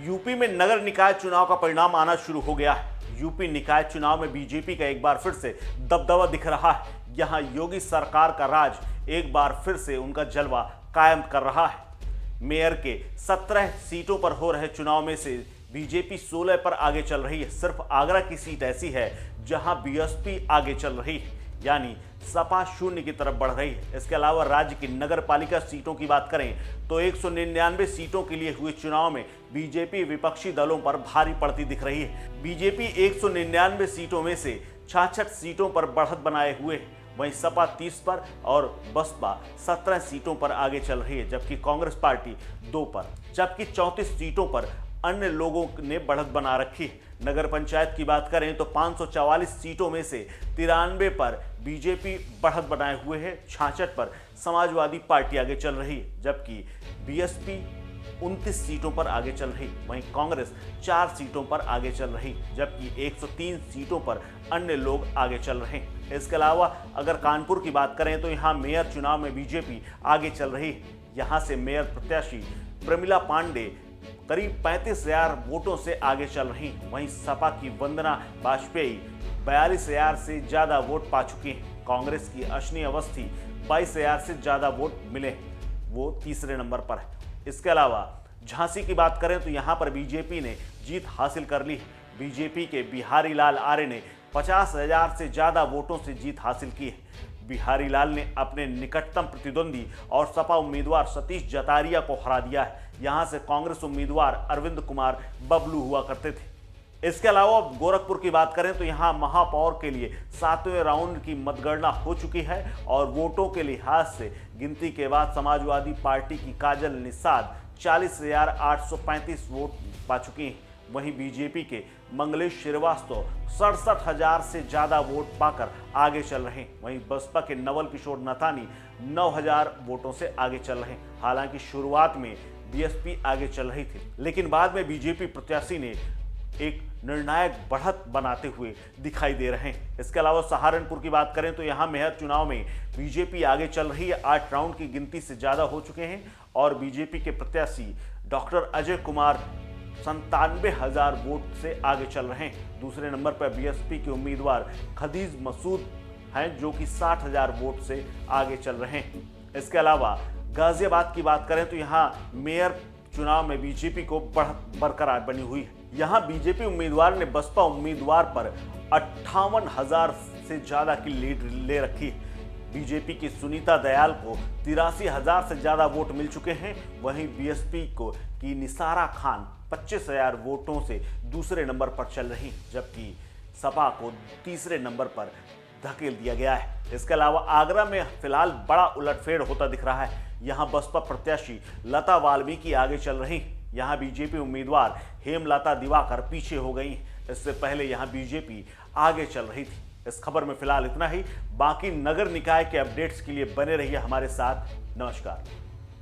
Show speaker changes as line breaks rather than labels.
UP में नगर निकाय चुनाव का परिणाम आना शुरू हो गया है। यूपी निकाय चुनाव में बीजेपी का एक बार फिर से दबदबा दिख रहा है। यहां योगी सरकार का राज एक बार फिर से उनका जलवा कायम कर रहा है। मेयर के 17 सीटों पर हो रहे चुनाव में से बीजेपी 16 पर आगे चल रही है। सिर्फ आगरा की सीट ऐसी है जहां बीएसपी आगे चल रही है, यानी सपा शून्य की तरफ बढ़ रही है। इसके अलावा राज्य की नगर पालिका सीटों की बात करें तो 199 सीटों के लिए हुए चुनाव में बीजेपी विपक्षी दलों पर भारी पड़ती दिख रही है। बीजेपी 199 सीटों में से 66 सीटों पर बढ़त बनाए हुए है। वहीं सपा 30 पर और बसपा 17 सीटों पर आगे चल रही है, जबकि कांग्रेस पार्टी 2 पर, जबकि 34 सीटों पर अन्य लोगों ने बढ़त बना रखी है। नगर पंचायत की बात करें तो 544 सीटों में से 93 पर बीजेपी बढ़त बनाए हुए है, 66 पर समाजवादी पार्टी आगे चल रही है, जबकि बीएसपी 29 सीटों पर आगे चल रही। वहीं कांग्रेस 4 सीटों पर आगे चल रही, जबकि 103 सीटों पर अन्य लोग आगे चल रहे हैं। इसके अलावा अगर कानपुर की बात करें तो यहां मेयर चुनाव में बीजेपी आगे चल रही है। यहां से मेयर प्रत्याशी प्रमिला पांडे करीब 35,000 वोटों से आगे चल रही। वहीं सपा की वंदना वाजपेयी 42,000 से ज्यादा वोट पा चुकी हैं। कांग्रेस की अश्विनी अवस्थी 22,000 से ज्यादा वोट मिले, वो तीसरे नंबर पर है। इसके अलावा झांसी की बात करें तो यहां पर बीजेपी ने जीत हासिल कर ली। बीजेपी के बिहारी लाल आर्य ने 50,000 से ज्यादा वोटों से जीत हासिल की है। बिहारी लाल ने अपने निकटतम प्रतिद्वंदी और सपा उम्मीदवार सतीश जतारिया को हरा दिया है। यहां से कांग्रेस उम्मीदवार अरविंद कुमार बबलू हुआ करते थे। इसके अलावा गोरखपुर की बात करें तो यहां महापौर के लिए 7वें राउंड की मतगणना हो चुकी है और वोटों के लिहाज से गिनती के बाद समाजवादी पार्टी की काजल निषाद 40,835 वोट पा चुकी हैं। वहीं बीजेपी के मंगलेश श्रीवास्तव 67,000 से ज्यादा वोट पाकर आगे चल रहे हैं। वहीं बसपा के नवल किशोर नथानी 9,000 वोटों से आगे चल रहे हैं। हालांकि शुरुआत में बीएसपी आगे चल रही थी, लेकिन बाद में बीजेपी प्रत्याशी ने एक निर्णायक बढ़त बनाते हुए दिखाई दे रहे हैं। इसके अलावा सहारनपुर की बात करें तो यहां मेयर चुनाव में बीजेपी आगे चल रही है। 8 राउंड की गिनती से ज्यादा हो चुके हैं और बीजेपी के प्रत्याशी डॉक्टर अजय कुमार 97,000 वोट से आगे चल रहे हैं। दूसरे नंबर पर बीएसपी के उम्मीदवार खदीज मसूद हैं, जो कि 60,000 वोट से आगे चल रहे हैं। इसके अलावा गाजियाबाद की बात करें तो यहां मेयर चुनाव में बीजेपी को बरकरार बनी हुई है। यहां बीजेपी उम्मीदवार ने बसपा उम्मीदवार पर 58,000 से ज्यादा की लीड ले रखी है। बीजेपी की सुनीता दयाल को 83,000 से ज्यादा वोट मिल चुके हैं। वहीं बीएसपी की निसारा खान 25,000 वोटों से दूसरे नंबर पर चल रही, जबकि सपा को तीसरे नंबर पर धकेल दिया गया है। इसके अलावा आगरा में फिलहाल बड़ा उलटफेर होता दिख रहा है। यहां बसपा प्रत्याशी लता वाल्मीकि आगे चल रही, यहां बीजेपी उम्मीदवार हेमलता दिवाकर पीछे हो गई। इससे पहले यहां बीजेपी आगे चल रही थी। इस खबर में फिलहाल इतना ही। बाकी नगर निकाय के अपडेट्स के लिए बने रहिए हमारे साथ। नमस्कार।